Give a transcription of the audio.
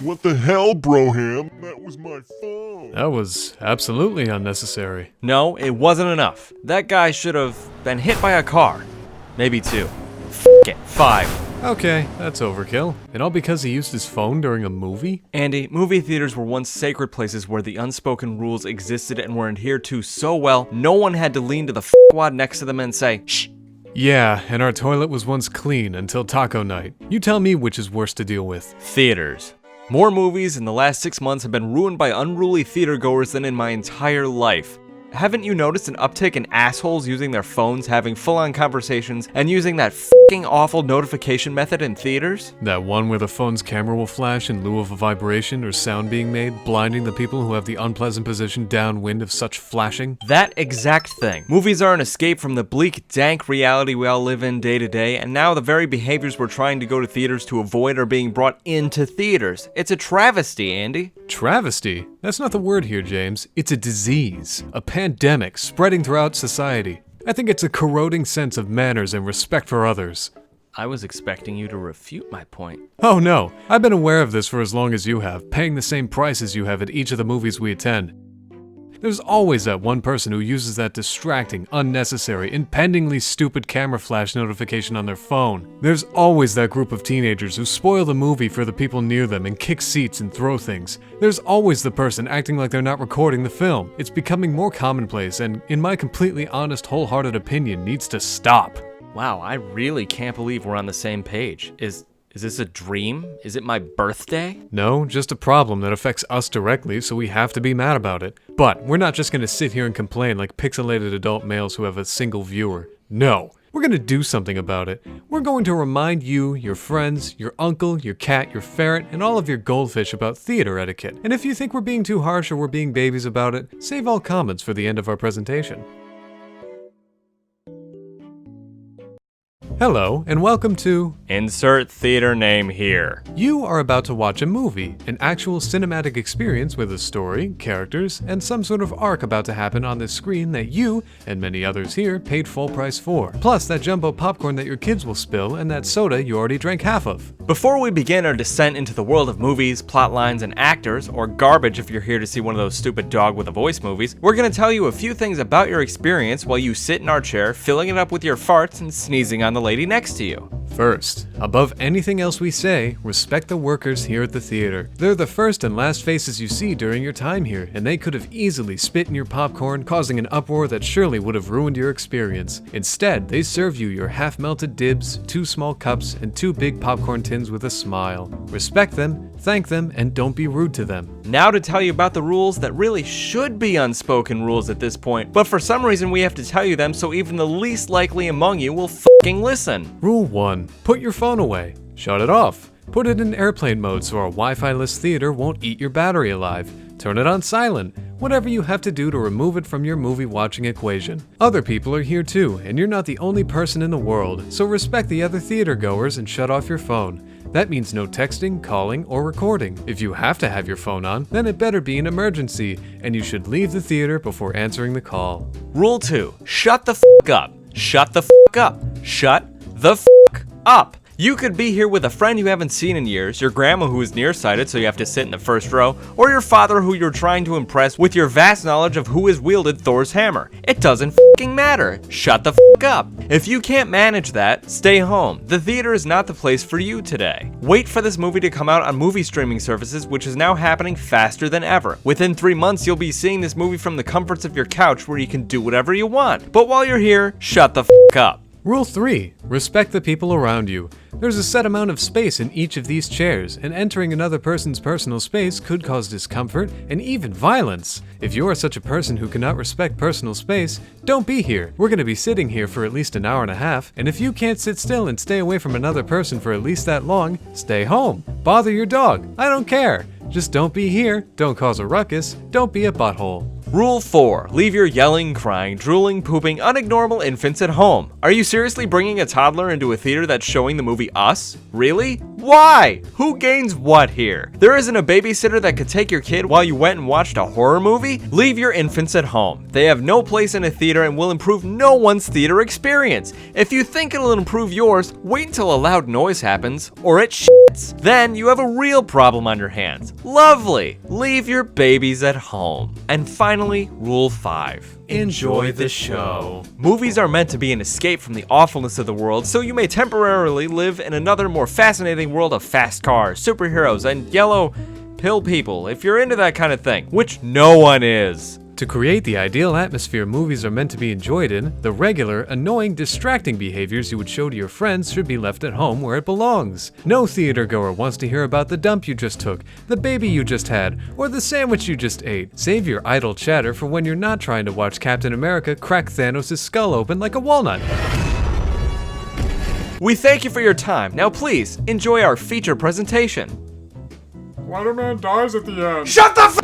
What the hell, Broham? That was my phone. That was absolutely unnecessary. No, it wasn't enough. That guy should have been hit by a car. Maybe 2. It, 5. Okay, that's overkill. And all because he used his phone during a movie? Andy, movie theaters were once sacred places where the unspoken rules existed and were adhered to so well, no one had to lean to the f***wad next to them and say, shh. Yeah, and our toilet was once clean until taco night. You tell me which is worse to deal with. Theaters. More movies in the last 6 months have been ruined by unruly theatergoers than in my entire life. Haven't you noticed an uptick in assholes using their phones, having full-on conversations, and using that f***ing awful notification method in theaters? That one where the phone's camera will flash in lieu of a vibration or sound being made, blinding the people who have the unpleasant position downwind of such flashing? That exact thing. Movies are an escape from the bleak, dank reality we all live in day to day, and now the very behaviors we're trying to go to theaters to avoid are being brought into theaters. It's a travesty, Andy. Travesty? That's not the word here, James. It's a disease. A pandemic spreading throughout society. I think it's a corroding sense of manners and respect for others. I was expecting you to refute my point. Oh no, I've been aware of this for as long as you have, paying the same price as you have at each of the movies we attend. There's always that one person who uses that distracting, unnecessary, impendingly stupid camera flash notification on their phone. There's always that group of teenagers who spoil the movie for the people near them and kick seats and throw things. There's always the person acting like they're not recording the film. It's becoming more commonplace and, in my completely honest, wholehearted opinion, needs to stop. Wow, I really can't believe we're on the same page. Is this a dream? Is it my birthday? No, just a problem that affects us directly, so we have to be mad about it. But we're not just gonna sit here and complain like pixelated adult males who have a single viewer. No, we're gonna do something about it. We're going to remind you, your friends, your uncle, your cat, your ferret, and all of your goldfish about theater etiquette. And if you think we're being too harsh or we're being babies about it, save all comments for the end of our presentation. Hello, and welcome to... Insert theater name here. You are about to watch a movie, an actual cinematic experience with a story, characters, and some sort of arc about to happen on the screen that you, and many others here, paid full price for. Plus that jumbo popcorn that your kids will spill and that soda you already drank half of. Before we begin our descent into the world of movies, plot lines, and actors, or garbage if you're here to see one of those stupid dog with a voice movies, we're gonna tell you a few things about your experience while you sit in our chair, filling it up with your farts and sneezing on the lady next to you. First, above anything else we say, respect the workers here at the theater. They're the first and last faces you see during your time here, and they could have easily spit in your popcorn, causing an uproar that surely would have ruined your experience. Instead, they serve you your half-melted dibs, 2 small cups, and 2 big popcorn tins with a smile. Respect them, thank them, and don't be rude to them. Now to tell you about the rules that really should be unspoken rules at this point, but for some reason we have to tell you them so even the least likely among you will f***ing listen. Rule 1. Put your phone away. Shut it off. Put it in airplane mode so our Wi-Fi-less theater won't eat your battery alive. Turn it on silent. Whatever you have to do to remove it from your movie watching equation. Other people are here too, and you're not the only person in the world, so respect the other theater goers and shut off your phone. That means no texting, calling, or recording. If you have to have your phone on, then it better be an emergency, and you should leave the theater before answering the call. Rule 2. Shut the f*** up. Shut the f*** up. Shut the f*** up. You could be here with a friend you haven't seen in years, your grandma who is nearsighted so you have to sit in the first row, or your father who you're trying to impress with your vast knowledge of who has wielded Thor's hammer. It doesn't f***ing matter. Shut the f*** up. If you can't manage that, stay home. The theater is not the place for you today. Wait for this movie to come out on movie streaming services, which is now happening faster than ever. Within 3 months, you'll be seeing this movie from the comforts of your couch where you can do whatever you want. But while you're here, shut the f*** up. Rule 3. Respect the people around you. There's a set amount of space in each of these chairs, and entering another person's personal space could cause discomfort and even violence. If you are such a person who cannot respect personal space, don't be here. We're going to be sitting here for at least an hour and a half, and if you can't sit still and stay away from another person for at least that long, stay home. Bother your dog. I don't care. Just don't be here, don't cause a ruckus, don't be a butthole. Rule 4. Leave your yelling, crying, drooling, pooping, unignorable infants at home. Are you seriously bringing a toddler into a theater that's showing the movie Us? Really? Why? Who gains what here? There isn't a babysitter that could take your kid while you went and watched a horror movie? Leave your infants at home. They have no place in a theater and will improve no one's theater experience. If you think it'll improve yours, wait until a loud noise happens, or it shits. Then you have a real problem on your hands. Lovely. Leave your babies at home. And finally, Rule 5. Enjoy the show. Movies are meant to be an escape from the awfulness of the world, so you may temporarily live in another more fascinating world of fast cars, superheroes, and yellow pill people if you're into that kind of thing, which no one is. To create the ideal atmosphere movies are meant to be enjoyed in, the regular, annoying, distracting behaviors you would show to your friends should be left at home where it belongs. No theater goer wants to hear about the dump you just took, the baby you just had, or the sandwich you just ate. Save your idle chatter for when you're not trying to watch Captain America crack Thanos' skull open like a walnut. We thank you for your time. Now please, enjoy our feature presentation. Spider-Man dies at the end. Shut the f***